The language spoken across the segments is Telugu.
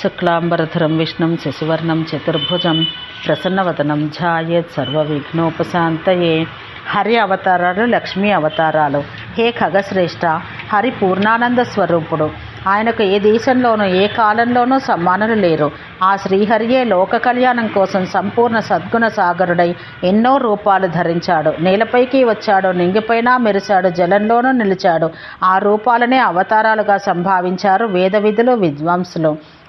శుక్లాంబరధరం విష్ణుం శశివర్ణం చతుర్భుజం ప్రసన్నవదనం ధ్యాయేత్ సర్వవిఘ్నోపశాంతయే. హరి అవతారాలు, లక్ష్మీ అవతారాలు. హే ఖగశ్రేష్ఠ, హరి పూర్ణానంద స్వరూపుడు. ఆయనకు ఏ దేశంలోనూ ఏ కాలంలోనూ సమానులు లేరు. ఆ శ్రీహరియే లోక కళ్యాణం కోసం సంపూర్ణ సద్గుణ సాగరుడై ఎన్నో రూపాలు ధరించాడు. నేలపైకి వచ్చాడు, నింగిపైన మెరిశాడు, జలంలోనూ నిలిచాడు. ఆ రూపాలనే అవతారాలుగా సంభావించారు వేద విధులు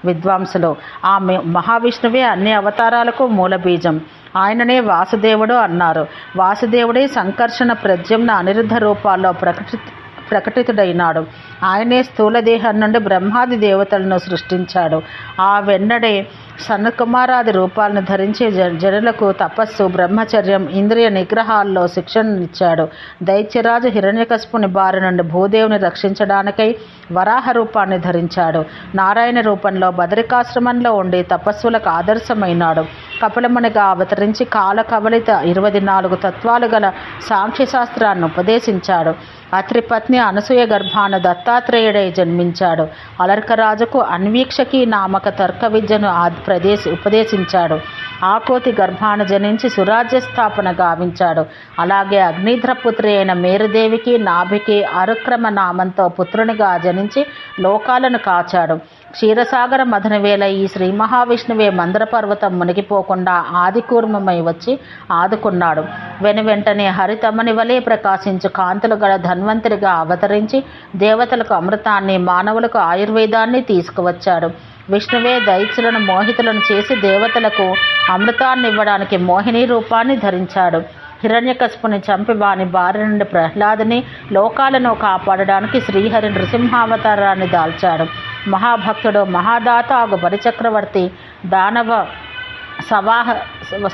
విద్వాంసులు. ఆ మహావిష్ణువే అన్ని అవతారాలకు మూల బీజం. ఆయననే వాసుదేవుడు అన్నారు. వాసుదేవుడే సంకర్షణ, ప్రద్యుమ్న, అనిరుద్ధ రూపాల్లో ప్రకటితుడైనాడు. ఆయనే స్థూలదేహం నుండి బ్రహ్మాది దేవతలను సృష్టించాడు. ఆ వెన్నడే సనత్కుమారాది రూపాలను ధరించి జనులకు తపస్సు, బ్రహ్మచర్యం, ఇంద్రియ నిగ్రహాల్లో శిక్షణనిచ్చాడు. దైత్యరాజు హిరణ్యకశిపుని బారి నుండి భూదేవుని రక్షించడానికై వరాహ రూపాన్ని ధరించాడు. నారాయణ రూపంలో బదరికాశ్రమంలో ఉండి తపస్సులకు ఆదర్శమైనాడు. కపిలమునిగా అవతరించి కాల కవలిత 24 తత్వాలు గల సాంఖ్యశాస్త్రాన్ని ఉపదేశించాడు. అత్రి పత్ని అనసూయ గర్భాన దత్తాత్రేయుడై జన్మించాడు. అలర్కరాజుకు అన్వీక్షకి నామక తర్క విద్యను ఉపదేశించాడు. ఆకోతి గర్భాన జనించి సురాజ్య స్థాపన గావించాడు. అలాగే అగ్నిధ్రపుత్రి అయిన మేరుదేవికి నాభికి అరుక్రమ నామంతో పుత్రునిగా జనించి లోకాలను కాచాడు. క్షీరసాగర మథన వేళ ఈ శ్రీ మహావిష్ణువే మందర పర్వతం మునిగిపోకుండా ఆదికూర్మమై వచ్చి ఆదుకున్నాడు. వెనువెంటనే హరితమ్మని వలె ప్రకాశించు కాంతులు గల ధన్వంతరిగా అవతరించి దేవతలకు అమృతాన్ని, మానవులకు ఆయుర్వేదాన్ని తీసుకువచ్చాడు. విష్ణువే దైత్యులను మోహితులను చేసి దేవతలకు అమృతాన్ని ఇవ్వడానికి మోహిని రూపాన్ని ధరించాడు. హిరణ్యకశిపుని చంపి వాని బారి నుండి ప్రహ్లాదుని, లోకాలను కాపాడడానికి శ్రీహరి నృసింహావతారాన్ని దాల్చాడు. మహాభక్తుడు, మహాదాత ఆగు బలిచక్రవర్తి దానవ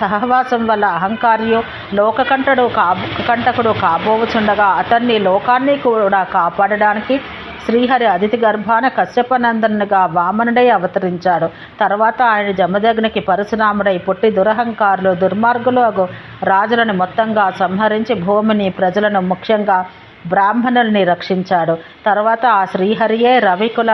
సహవాసం వల్ల అహంకార్యు లోకకంటకుడు కాబోవుచుండగా అతన్ని, లోకాన్ని కూడా కాపాడడానికి శ్రీహరి అదితి గర్భాన కశ్యపనందనుగా వామనుడై అవతరించాడు. తర్వాత ఆయన జమదగ్నికి పరశురాముడై పుట్టి దురహంకారులు, దుర్మార్గులు రాజులను మొత్తంగా సంహరించి భూమిని, ప్రజలను, ముఖ్యంగా బ్రాహ్మణుల్ని రక్షించాడు. తర్వాత ఆ శ్రీహరియే రవికుల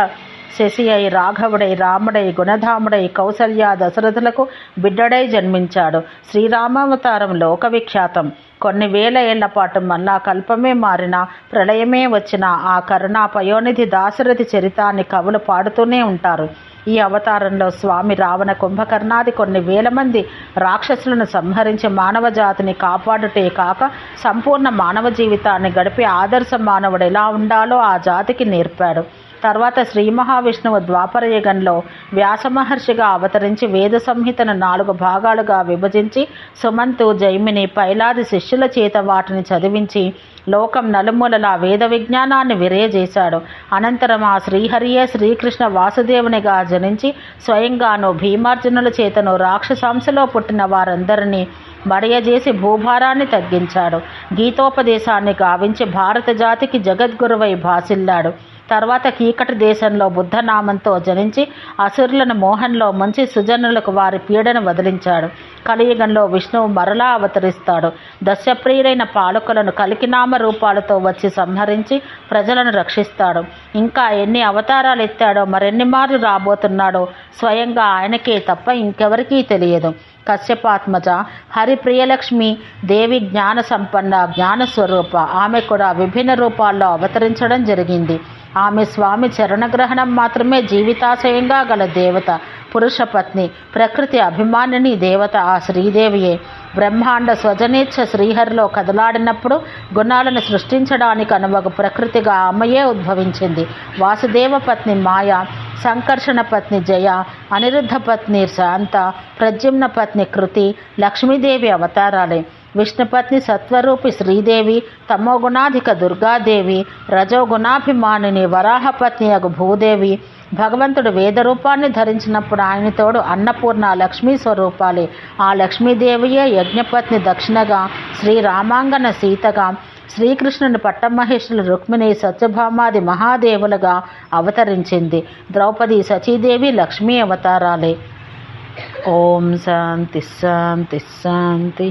శశి అయి రాఘవుడై, రాముడై, గుణధాముడై, కౌసల్య, దశరథులకు బిడ్డడై జన్మించాడు. శ్రీరామావతారం లోకవిఖ్యాతం. కొన్ని వేల ఏళ్ల పాటు మళ్ళా కల్పమే మారిన, ప్రళయమే వచ్చిన ఆ కరుణా పయోనిధి దాశరథి చరితాన్ని కవులు పాడుతూనే ఉంటారు. ఈ అవతారంలో స్వామి రావణ, కుంభకర్ణాది కొన్ని వేల మంది రాక్షసులను సంహరించి మానవ జాతిని కాపాడుటే కాక సంపూర్ణ మానవ జీవితాన్ని గడిపి ఆదర్శ మానవుడు ఎలా ఉండాలో ఆ జాతికి నేర్పాడు. తర్వాత శ్రీ మహావిష్ణువు ద్వాపరయుగంలో వ్యాసమహర్షిగా అవతరించి వేద సంహితను 4 భాగాలుగా విభజించి సుమంతు, జైమిని, పైలాది శిష్యుల చేత వాటిని చదివించి లోకం నలుమూలలా వేద విజ్ఞానాన్ని విరయజేశాడు. అనంతరం ఆ శ్రీహరియే శ్రీకృష్ణ వాసుదేవునిగా జనించి స్వయంగాను భీమార్జునుల చేతను రాక్షసాంశలో పుట్టిన వారందరినీ మడయజేసి భూభారాన్ని తగ్గించాడు. గీతోపదేశాన్ని గావించి భారత జాతికి జగద్గురువై భాసిల్లాడు. తర్వాత కీకటి దేశంలో బుద్ధనామంతో జనించి అసురులను మోహంలో ముంచి సుజనులకు వారి పీడను వదిలించాడు. కలియుగంలో విష్ణువు మరలా అవతరిస్తాడు. దశప్రియులైన పాలకులను కలికినామ రూపాలతో వచ్చి సంహరించి ప్రజలను రక్షిస్తాడు. ఇంకా ఎన్ని అవతారాలు ఎత్తాడో, మరెన్ని మార్లు రాబోతున్నాడో స్వయంగా ఆయనకే తప్ప ఇంకెవరికీ తెలియదు. కశ్యపాత్మజ హరి ప్రియలక్ష్మి దేవి జ్ఞాన సంపన్న, జ్ఞానస్వరూప. ఆమె కూడా విభిన్న రూపాల్లో అవతరించడం జరిగింది. ఆమె స్వామి చరణగ్రహణం మాత్రమే జీవితాశయంగా గల దేవత, పురుష పత్ని, ప్రకృతి అభిమానిని దేవత ఆ శ్రీదేవియే. బ్రహ్మాండ స్వజనేచ్ఛ శ్రీహరిలో కదలాడినప్పుడు గుణాలను సృష్టించడానికి అనువగు ప్రకృతిగా ఆమెయే ఉద్భవించింది. వాసుదేవ పత్ని మాయ, సంకర్షణ పత్ని జయ, అనిరుద్ధ పత్ని శాంత, ప్రద్యుమ్న పత్ని కృతి, లక్ష్మీదేవి అవతారాలే. విష్ణుపత్ని సత్వరూపి శ్రీదేవి, తమోగుణాధిక దుర్గాదేవి, రజోగుణాభిమానిని వరాహపత్ని అగు భూదేవి. భగవంతుడు వేదరూపాన్ని ధరించినప్పుడు ఆయన తోడు అన్నపూర్ణ లక్ష్మీ స్వరూపాలే. ఆ లక్ష్మీదేవియే యజ్ఞపత్ని దక్షిణగా, శ్రీరామాంగన సీతగా, శ్రీకృష్ణుని పట్టమహేశ్వరులు రుక్మిణి, సత్యభామాది మహాదేవులుగా అవతరించింది. ద్రౌపది, సచీదేవి లక్ష్మీ అవతారాలే. ఓం శాంతి శాంతి శాంతి.